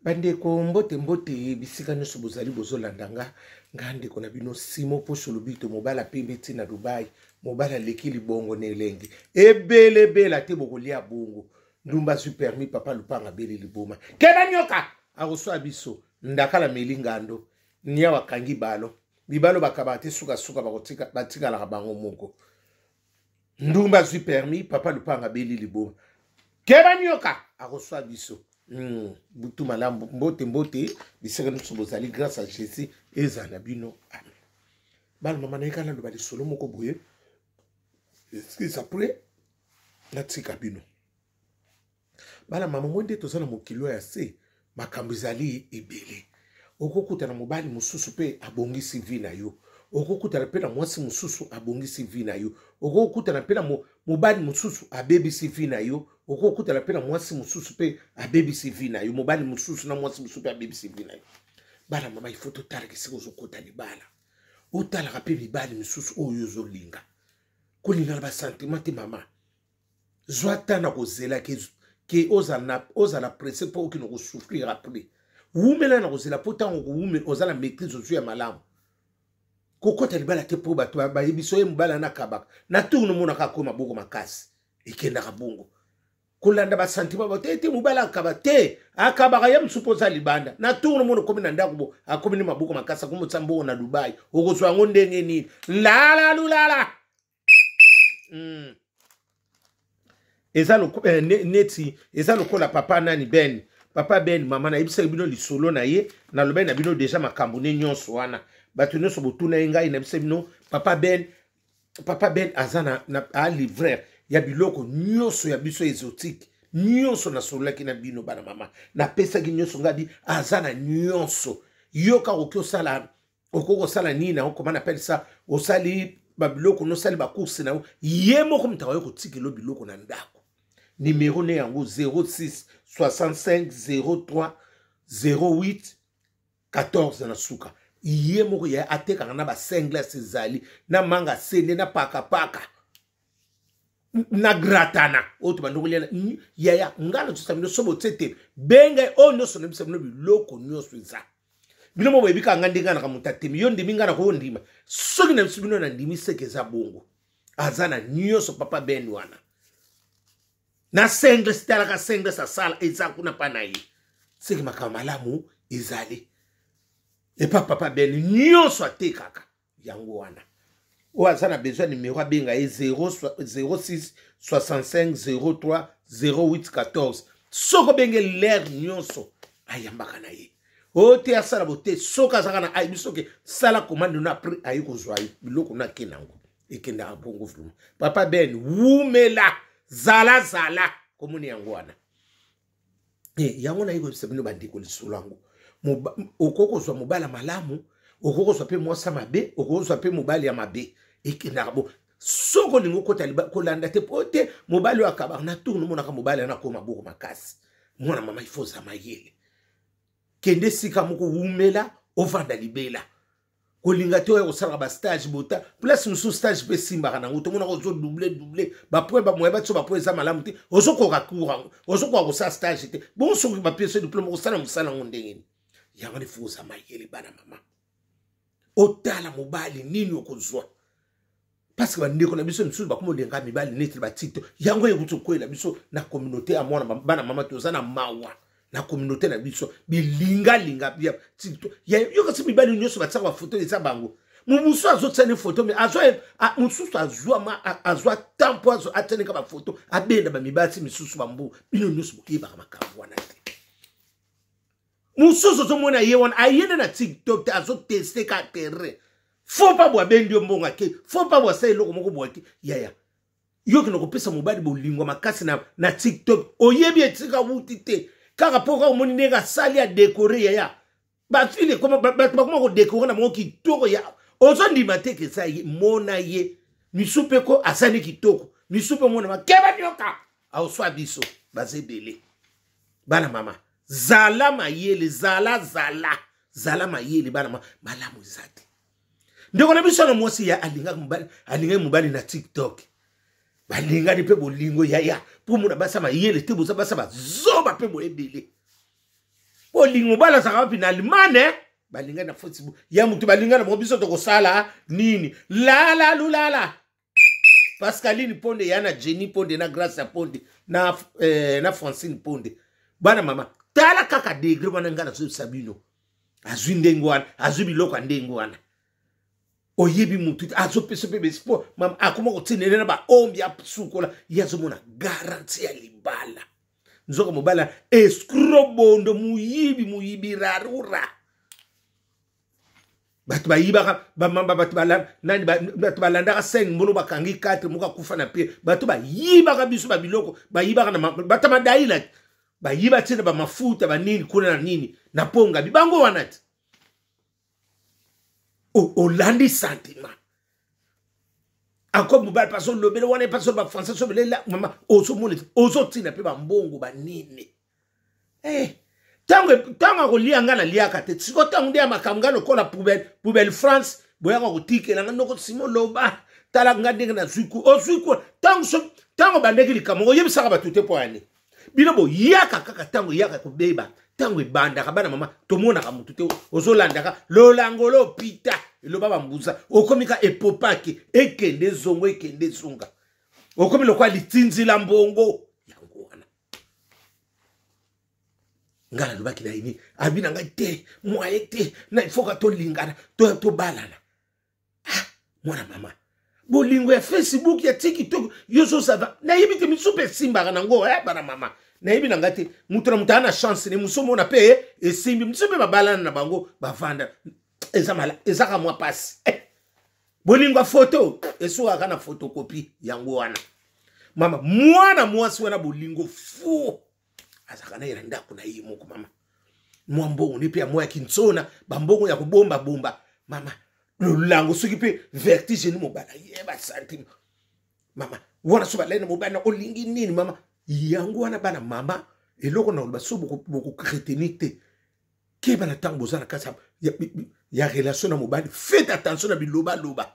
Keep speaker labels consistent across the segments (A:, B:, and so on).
A: Bandeko mbote bisika nyonso bozali bozolandanga ngandeko na bino simo poso lobito mobala pembeti na Dubai mobala leki libongo na elengi ebele te bokolia bongo ndumba supermi papa lupanga beli liboma kena nyoka aroswa biso ndakala melingando nya wakangi bibalo bakabate suka batika la bango moko ndumba supermi papa lupanga beli liboma kena nyoka aroswa biso Butu malambo mbote biseka nyonso bozali grâce à Jésus eza na bino amen. Bana mama na ekala ndo bali solo moko boye est-ce après na tika bino bana mama mwende tozana mokilo ya se makambo ezali ebele okokuta na mobali mususu pe abongisi vi na yo okokuta na pe na mwasi mususu abongisi vi na yo okokuta na pe na mobali mususu abebisi vi na yo okokuta na pe na mwasi mususu pe abebisi vi na yo mobali mususu na mwasi mususu pe abebisi vi na yo bana mama ifo totala kisiko ozokota libala otalaka pe mibali misusu oyo ozolinga kolinga na basentiment te mama zwa tana kozela ke ozala presse mpo okino kosouffrir après wumela na kozela mpo ntango kowume ozala maîtrise ozwi ya malamu kokota libala te mpo bato bayebiso ye mobala na kabaka na tourne monaka akoma boko makasi ekendaka bongo kolanda basentima te mobala akaba te akabaka ye mosupu oza libanda na tourne mono komi na ndako bo akomi ne maboko makasi akomotisa mbongo na Dubai okozwa yango ndenge nini lala lulala neti eza lokola papa nani Ben papa Ben mama na yebisa bino lisolo na ye na lobe na bino deja makambo ne nyonso wana bato nyonso botuna ye ngai na yebisa bino papa Ben aza na livrer ya biloko nyonso ya biso exotique nyonso na sololaki na bino bana mama na pesaki nyonso ngadi aza na nyonso yoka okosala nini na okoma na pelisa osali babiloko nosali bacourse na ye moko mutaka yo kotikelo biloko na ndako numéro ne yango 06 65 03 08 14 na suka ye moko ya atekaka na basengles ezali na manga sele na paka na gratana oto bandokolia yaya ngala tusamino sobo tete benga ono so nebisa bino biloko nyonso eza bino mo bebika ngandinga na kamutatemi yo ndimi ngana ko ndima soki na bisubino na ndimi sekeza bongo azana nyonso papa Ben wana na sengles talaka sengles asala eza kuna pana ye seki makamalamu ezali epa papa Ben nyonso atekaka yango wana o azana besoin numéro abenga ye 06 65 03 08 14 soko benge l'air nyonso ayambaka na ye ote asala bote soka azaka na aibisoke sala commande na après ayi kozwa biloko na kenango ekenda bongo vraiment papa Ben wumela zala komuni yango wana yango na yiko bisabino bandiko lisolango okokozwa mobala malamu okokozwa pe mwasa mabe okokozwa pe mobali ya mabe ekenda bo soko lingo kota kolanda te pote mobali akaba na tourne monaka mobali na koma boko makasi mwana mama ifoza mayele kende sika moko wumela ovanda libela kolinga te oyo osala ba stage bota place musu stage pe simba na nguto mona kozo doubler ba point ba moya ba tso ba point za malamu te ozokoka courant ozokoka ko sa stage te bon soki ba pièce diplôme ko sala musala ngondengeni yanga ni fuza mayele bana mama otala mobali nini okozwa parce que bandeko na biso misusu bakomo lenga mibali neti ba tito yango yekuto kwela biso na communauté ya mwana bana mama tozana mawa na communauté na biso bilinga bia tito ya yoka si mibali nyonso batsa ba photo eza bango mubuso azotsene photo mais mususu azwa tempo atene ka ba photo abenda ba mibati misusu bambu bino nyonso bokiba makambo wana te mususu zomona ye wana ayene na TikTok te azoteste ka terrain faut pas boire bendio mbonga ke faut pas boire ça eloko moko boire ke yaya yoki nokopesa mobali bolingwa makasi na TikTok oyebi etika wuti te kaka poka omoni nega sali a décorer yaya bafile koma bakoma ko décorer na moko kitoko ya ozondima te ke sa mona ye misupe ko asani kitoko misupe mona makeba nyoka auswa biso bazebele bana mama zala mayele zala mayele bana malamu zate ndeko na biso na mwasi ya alinga mobali na TikTok balinga ni pe bolingo yaya pour mona basa mayele te boza basa zoba pe boebele Bolingo bala saka pi na Allemagne balinga na Facebook ya mutu balinga na mobiso to kosala nini la lulala Pascaline Ponde yana Jenny Ponde na Grace Ponde na Francine Ponde bana mama tala kaka degré bana ngana so sabino azwi ndengwana azwi biloko ndengwana oyebi mutu azo peso pe sport mama akoma kotinele na ba ombi ya sukola yazo mona garantie ya libala nzoko mobala escrobondo muyibi rarura batu bayibaka bamamba batu balandaka 5 mbolo bakangi 4 muka kufa na pe batu bayibaka biso babiloko bayibaka na batama daila bayiba tena ba mafuta banini kuna na nini na ponga bibango wanati Olandi sentiment encore mobile paso lobele wana paso ba français so belela mama oso moni oso tina pe ba mbongo ba nini tango kolia ngana liaka te siko tango ndia makamga lokola poubelle France boya ko tikela ngano ko simo loba tala ngande na zuku ozuku tango bandeki likamo yebisaka batute poane bino bo yaka kaka tango yaka ko beba tango banda kabana mama tomona ka mutu te ozolandaka lolangolo pita lo baba mbuza okomika epopake ekende zonga okomi lokwa litinzi la mbongo yango wana ngala lobaki na ini abina ngate moyete na ifoka to lingana to balana mwana mama bolingo ya Facebook ya TikTok yoso sava na yibite misupe simba na ngo bana mama na yibi ngate mutu na mutana chance ne musomo na pe esimbi misupe babalana na bango bavanda ezaka mwa pasi bolingo photo esuka kana photocopy yango wana mama mwana mwasi wana bolingo fu azaka na iranda kuna yimo ku mama mwambongo ni pe mwa kintsona bambongo ya kubomba mama lulango soki pe vertige ni mobala yeba sentiment mama wana so balena mobala olingi nini mama yango wana bana mama eloko na ba so beaucoup crétinité ke bana tango zana kasa ya relation na mobali faites attention na biloba loba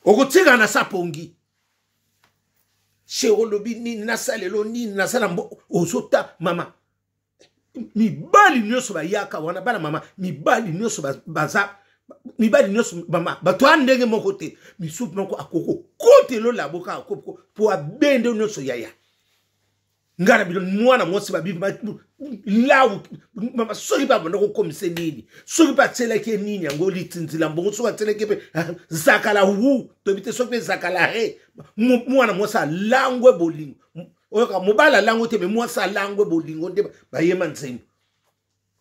A: okotika na sapongi Cheolobi nini na salelo nini na salambo ozota mama mibali nyoso ba yaka wana bana mama mibali nyoso baza mibali nyoso mama bato andenge moko te misupu moko akoko kote lo laboka akoko po abende nyoso yaya ngara bilo mwana mwasi babi lawu mama soki ba bando ko komise nini soki ba tseleke nini yango litinzila mbongo soki tseleke pe zakala wu to bite soki zakala he mwana mwasa langwe bolingo oyoka mobala lango te me mwasa langwe bolingo nde ba yema nzembo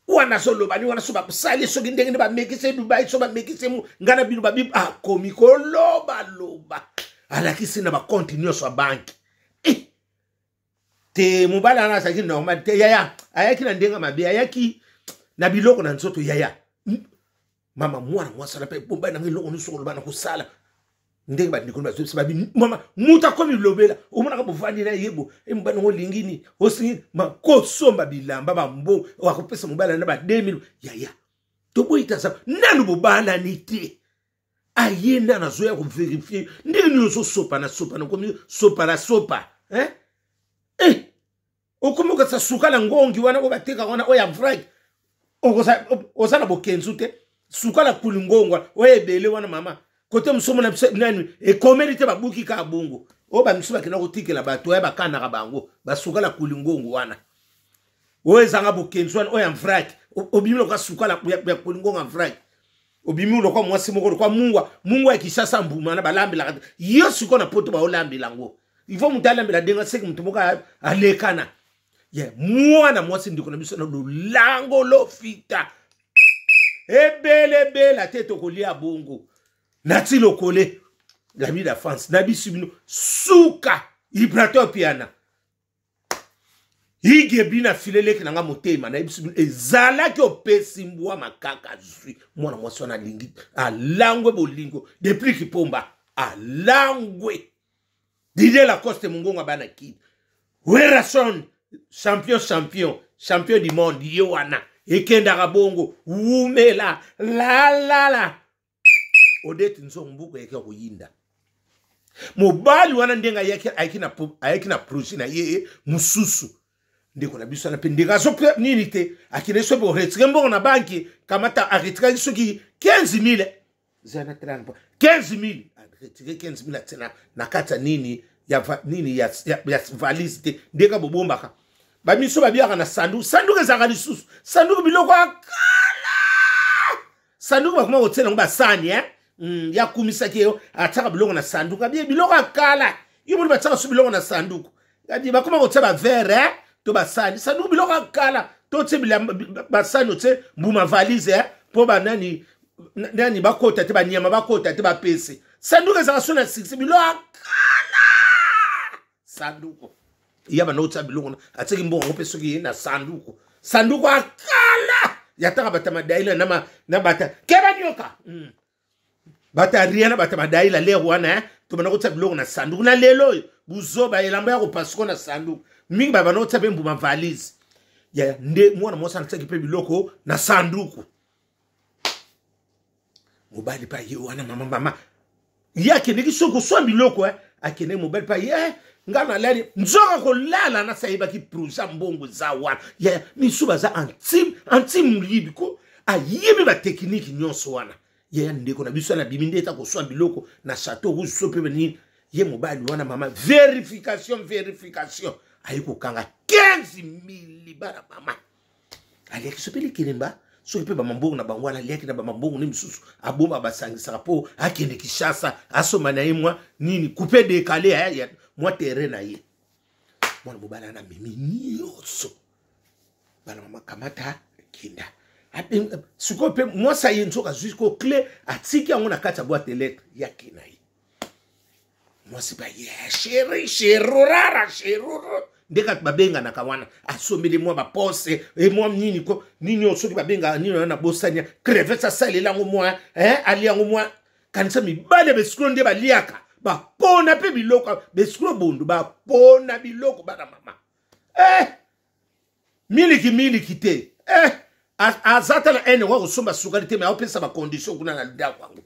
A: wana solo bani wana so ba sali soki ndenge ba mekise Dubai so ba mekise mu ngana bilo babi komiko loba alakisi na ba continue so banki te mobala na saki normal te yaya ayaki na ndenga mabe ayaki na biloko na nzoto yaya mama mwana mwasala pe bomba na ngiloko nusolo bana kusala ndenge ba ndiko ba so babi mama muta komi lobela umona ka bovandi na yebo embana ngolingini osi makosomba bilamba ba mbo wakopesa mobala na ba 2000 yaya to boita sa nanu bobala nite ayenda na zo ya ko verifier ndenge nyoso sopa na komi sopa okumuka sa sukala ngongi wana obateka wana oya vrag osana bokenzu te sukala kulingongwa oyebele wana mama kote musomo na nani e komerite babuki ka bongo oba misuba kina kotikela bato ya bakana ka bango basukala kulingongo wana oyezanga bokenzu wana oya vrag obimilo ka sukala ya kulingonga vrag obimilo kwa mwasi moko kwa mungwa kisasa mbuma na balambi la yosu kona poto ba olambi lango il faut mutala mbela denga seki mtumoka alekana mwana mwasi ndiko na biso na lulango lofita ebele la tete kolia bongo nati lokole la mi da France na biso bino suka ibrato piana hige bina fileleki nanga motema na biso bino ezala ki opesi mbwa makaka zui mwana mwasi wana lingi alangwe bolingo depuis kipomba alangwe Didier Lacoste mungonga bana kid. Werason champion du monde yowana. Ekenda rabongo umela la. Odete nso mbuko yake kuyinda. Mobali wana ndenga yake ayakina prosi na ye mususu. ndeko na biso na pe ndeko azo nini te akine so bo retire mbongo na banki kamata a retire soki 15000 zana 30 15000 a retire 15000 atena na kata nini ya valise te ndeka bobombaka ba miso ba biaka na sanduku ezaka lisusu sanduku biloko akala sanduku bakoma kotela ngo basani ya kumisaki yo ataka biloko na sanduku abie biloko akala yimuli bataka su biloko na sanduku ngadi bakoma kotela ba verre to basani sanduku biloko akala to tse basani tse mbuma valise po ba nani bakota te banyama bakota te bapese sanduku ezaka sona 6 biloko akala sanduku yaba no tsa biloko ateki mbongo ngope soki na sanduku akala yataka batama daila na bata keba nyoka bata riana batama daila le wana to bana kotsa biloko na sanduku na lelo buzoba elamba ya ko pasiko na sanduku mingi baba no tsa bembu ma valise ya nde mwana mosa ntaki pe biloko na sanduku mobali pa ye wana mama yake niki soko so biloko akene mobali pa ye ngana lali nzoka ko lala na sayiba ki prusa mbongo za wana ya misuba za antim libiko ayibi ba technique nyonso wana ya ndeko na biso na biminde ta ko so biloko na chateau rouge so pe ni ye mobali wana mama vérification ayiko kanga 15000 bara mama ali ki so pele kirimba so pe ba mambongo na bango wana leki na ba mambongo ni misusu abomba basangisa po akende kishasa asoma na yemwa nini couper décaler ya moi terrain na ye mwana mobala na mimi nyonso bana mama kamata kinda siko pe moi ça y nzoka jusqu'au clé atiki yango na kata boîte lettre ya kina ye moi c'est pas ye chéro ndeka babenga na kawana asomeli moi ba pose et moi nini ko nini osoki babenga nini na bosania creve ça sale lango moi ali yango moi kanisa mi bale besko nde baliaka ba pona pe biloko besko bondu ba pona biloko bana mama miliki te azata na ene wa kosomba sukali te mais opesa ba condition kuna na lida kwangu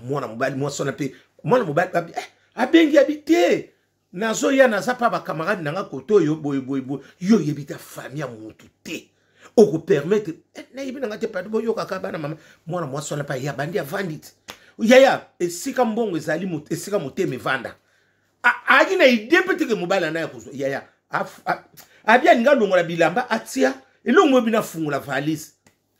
A: mwana mobali moi sona pe mwana mobali abengi habité nazo ya naza pa ba camarade nanga koto yo boy yo yebita famille mutu te oko permettre na yibi nanga te pa boyo kaka bana mama mwana moi sona pa ya bandi avandit yaya esika mbongo ezali moto esika moteme vanda agina idepete ke mobala na yakuzo yaya abia ninga longola bilamba atia elongo bina fungula valise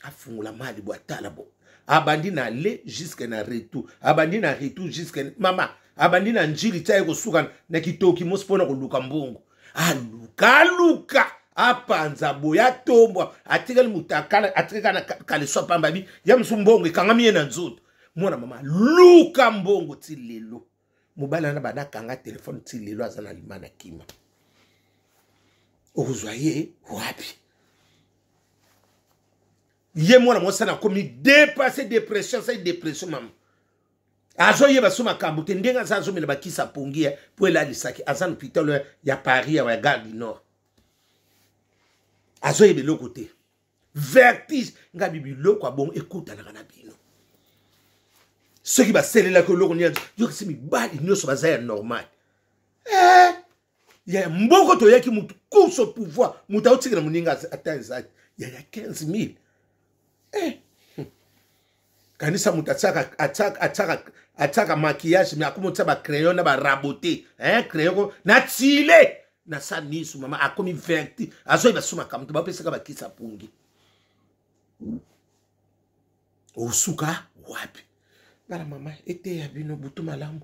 A: afungula mali bo atala bo abandi na le jusqu'à na retour abandi na retour jusqu'à mama abandi na njili taye ko suka na kitoki mospona ko luka mbongo aluka apanza boya tombo atikali mutakala atikana kale sopa mbabi ya msumbongo ikangamiye na nzoto mwana mama luka mbongo tilelo mobala na bana kanga telefone tilelo azana limana kima okuzwaye wapi ye mwana mosana komi dépasser dépression mama azo ye basoma kambuté ndenga zazo mela bakisa pongia poela lisaki azana hôpital ya Paris ya Gare du Nord azo ye beloko te vertige nga bibiloko abon écoute na kana bino ceux qui va sceller la colonne yo que c'est mi bali nyoso bazaya normal ya mboko to yaki mutu course au pouvoir mutu autikira muninga atanza ya 15000 kanisa mutu ataka maquillage mais akomotsa ba crayon na ba raboter crayon na tile na sanisu mama akomi verti azo ba suma kamutu ba pesa ka bakisa pungi osuka wapi bala mama ete ya bino butu malamu